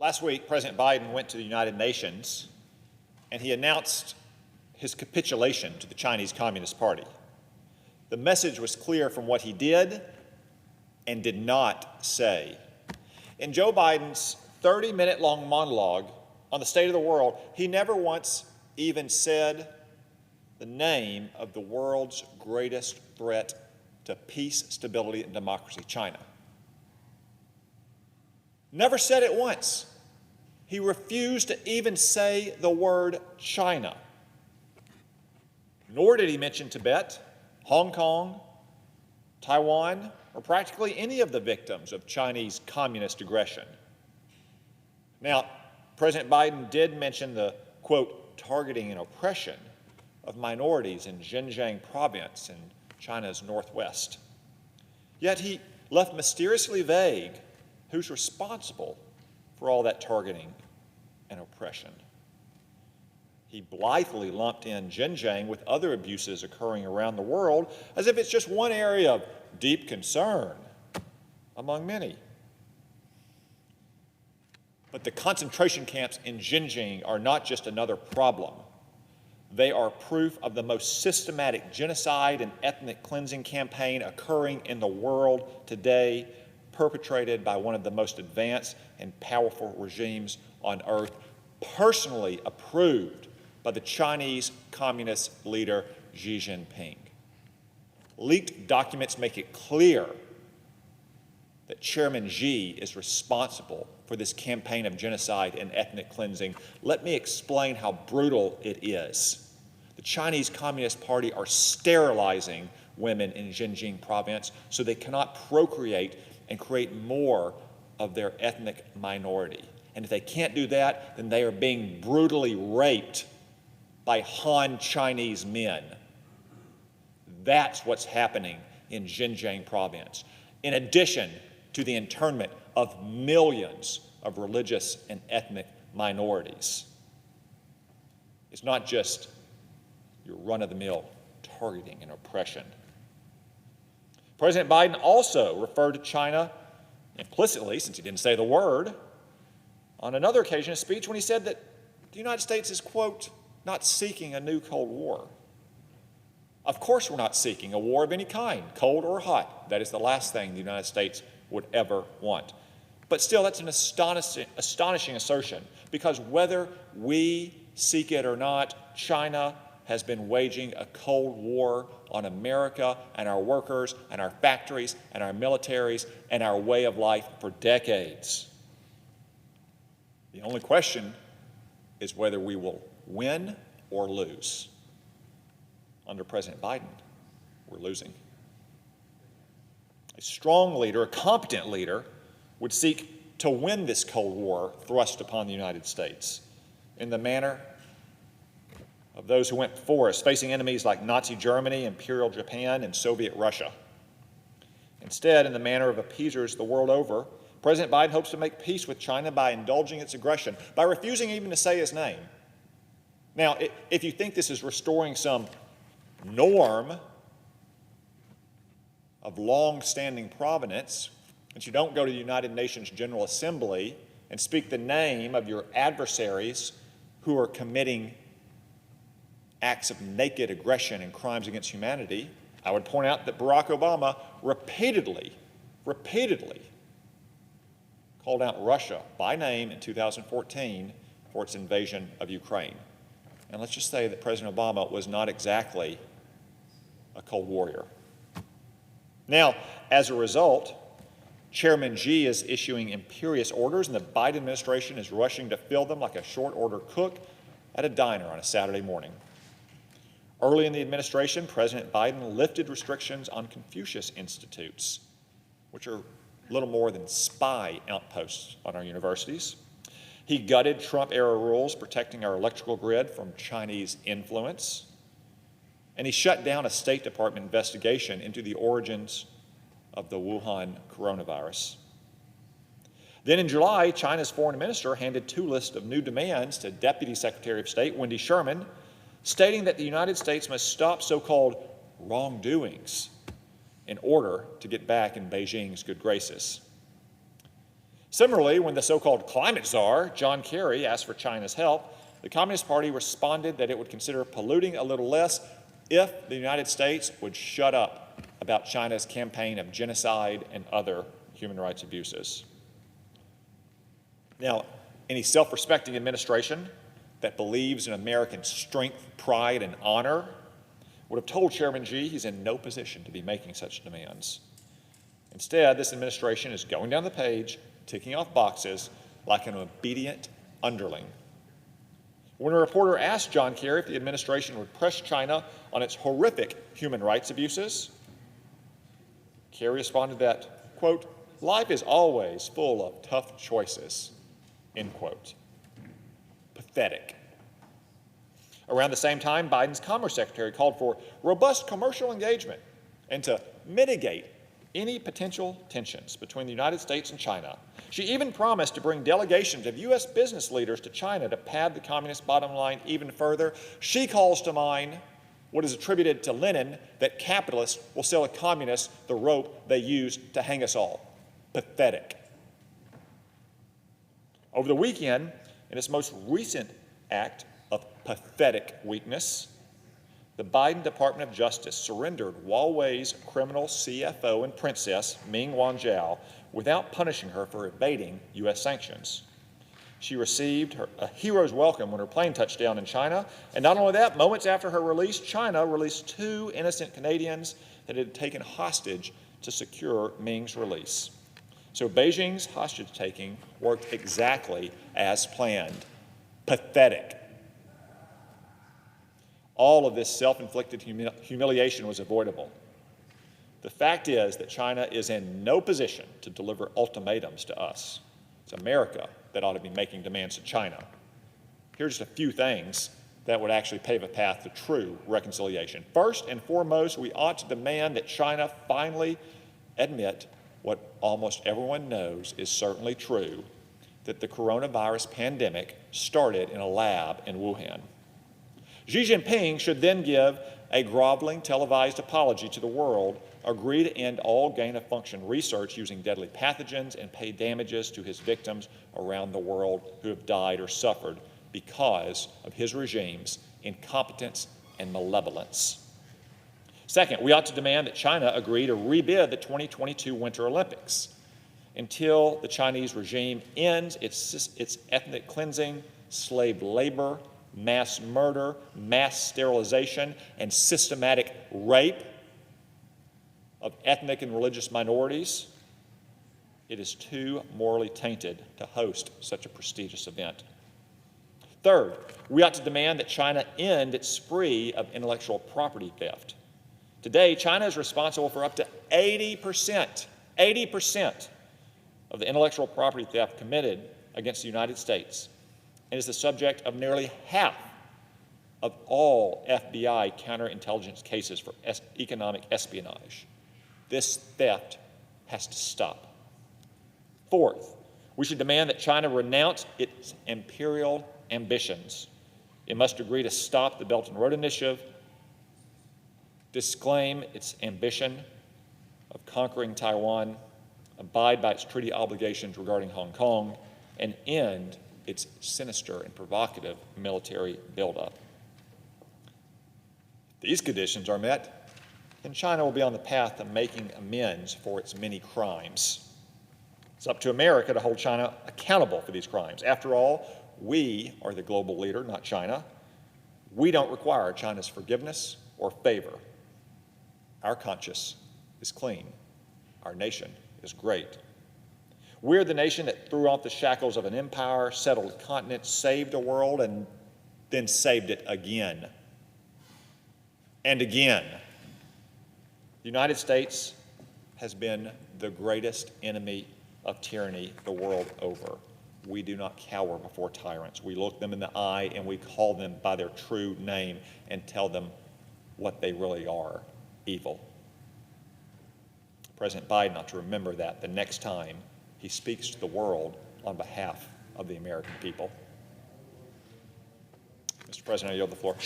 Last week, President Biden went to the United Nations and he announced his capitulation to the Chinese Communist Party. The message was clear from what he did and did not say. In Joe Biden's 30-minute-long monologue on the state of the world, he never once even said the name of the world's greatest threat to peace, stability, and democracy, China. Never said it once. He refused to even say the word China. Nor did he mention Tibet, Hong Kong, Taiwan, or practically any of the victims of Chinese communist aggression. Now, President Biden did mention the, quote, targeting and oppression of minorities in Xinjiang province in China's northwest. Yet he left mysteriously vague who's responsible for all that targeting and oppression. He blithely lumped in Xinjiang with other abuses occurring around the world as if it's just one area of deep concern among many. But the concentration camps in Xinjiang are not just another problem. They are proof of the most systematic genocide and ethnic cleansing campaign occurring in the world today, perpetrated by one of the most advanced and powerful regimes on earth, personally approved by the Chinese Communist leader Xi Jinping. Leaked documents make it clear that Chairman Xi is responsible for this campaign of genocide and ethnic cleansing. Let me explain how brutal it is. The Chinese Communist Party are sterilizing women in Xinjiang province so they cannot procreate and create more of their ethnic minority. And if they can't do that, then they are being brutally raped by Han Chinese men. That's what's happening in Xinjiang province. In addition to the internment of millions of religious and ethnic minorities. It's not just your run-of-the-mill targeting and oppression. President Biden also referred to China implicitly, since he didn't say the word, on another occasion, a speech when he said that the United States is, quote, not seeking a new Cold War. Of course we're not seeking a war of any kind, cold or hot. That is the last thing the United States would ever want. But still, that's an astonishing assertion, because whether we seek it or not, China has been waging a Cold War on America and our workers and our factories and our militaries and our way of life for decades. The only question is whether we will win or lose. Under President Biden, we're losing. A strong leader, a competent leader, would seek to win this Cold War thrust upon the United States in the manner of those who went before us, facing enemies like Nazi Germany, Imperial Japan, and Soviet Russia. Instead, in the manner of appeasers the world over, President Biden hopes to make peace with China by indulging its aggression, by refusing even to say his name. Now, if you think this is restoring some norm of long-standing provenance, that you don't go to the United Nations General Assembly and speak the name of your adversaries who are committing acts of naked aggression and crimes against humanity, I would point out that Barack Obama repeatedly called out Russia by name in 2014 for its invasion of Ukraine. And let's just say that President Obama was not exactly a cold warrior. Now, as a result, Chairman Xi is issuing imperious orders, and the Biden administration is rushing to fill them like a short-order cook at a diner on a Saturday morning. Early in the administration, President Biden lifted restrictions on Confucius Institutes, which are little more than spy outposts on our universities. He gutted Trump-era rules protecting our electrical grid from Chinese influence. And he shut down a State Department investigation into the origins of the Wuhan coronavirus. Then in July, China's foreign minister handed two lists of new demands to Deputy Secretary of State Wendy Sherman, stating that the United States must stop so-called wrongdoings in order to get back in Beijing's good graces. Similarly, when the so-called climate czar, John Kerry, asked for China's help, the Communist Party responded that it would consider polluting a little less if the United States would shut up about China's campaign of genocide and other human rights abuses. Now, any self-respecting administration that believes in American strength, pride, and honor would have told Chairman Xi he's in no position to be making such demands. Instead, this administration is going down the page, ticking off boxes like an obedient underling. When a reporter asked John Kerry if the administration would press China on its horrific human rights abuses, Kerry responded that, quote, "Life is always full of tough choices," end quote. Pathetic. Around the same time, Biden's Commerce Secretary called for robust commercial engagement and to mitigate any potential tensions between the United States and China. She even promised to bring delegations of U.S. business leaders to China to pad the communist bottom line even further. She calls to mind what is attributed to Lenin, that capitalists will sell the communists the rope they use to hang us all. Pathetic. Over the weekend, in its most recent act of pathetic weakness, the Biden Department of Justice surrendered Huawei's criminal CFO and princess, Meng Wanzhou, without punishing her for evading U.S. sanctions. She received a hero's welcome when her plane touched down in China, and not only that, moments after her release, China released 2 innocent Canadians that it had taken hostage to secure Meng's release. So Beijing's hostage-taking worked exactly as planned. Pathetic. All of this self-inflicted humiliation was avoidable. The fact is that China is in no position to deliver ultimatums to us. It's America that ought to be making demands to China. Here's just a few things that would actually pave a path to true reconciliation. First and foremost, we ought to demand that China finally admit what almost everyone knows is certainly true, that the coronavirus pandemic started in a lab in Wuhan. Xi Jinping should then give a groveling televised apology to the world, agree to end all gain-of-function research using deadly pathogens, and pay damages to his victims around the world who have died or suffered because of his regime's incompetence and malevolence. Second, we ought to demand that China agree to rebid the 2022 Winter Olympics until the Chinese regime ends its ethnic cleansing, slave labor, mass murder, mass sterilization, and systematic rape of ethnic and religious minorities. It is too morally tainted to host such a prestigious event. Third, we ought to demand that China end its spree of intellectual property theft. Today, China is responsible for up to 80% of the intellectual property theft committed against the United States, and is the subject of nearly half of all FBI counterintelligence cases for economic espionage. This theft has to stop. Fourth, we should demand that China renounce its imperial ambitions. It must agree to stop the Belt and Road Initiative, disclaim its ambition of conquering Taiwan, abide by its treaty obligations regarding Hong Kong, and end its sinister and provocative military buildup. If these conditions are met, then China will be on the path of making amends for its many crimes. It's up to America to hold China accountable for these crimes. After all, we are the global leader, not China. We don't require China's forgiveness or favor. Our conscience is clean. Our nation is great. We're the nation that threw off the shackles of an empire, settled a continent, saved a world, and then saved it again and again. The United States has been the greatest enemy of tyranny the world over. We do not cower before tyrants. We look them in the eye and we call them by their true name and tell them what they really are: evil. President Biden ought to remember that the next time he speaks to the world on behalf of the American people. Mr. President, I yield the floor.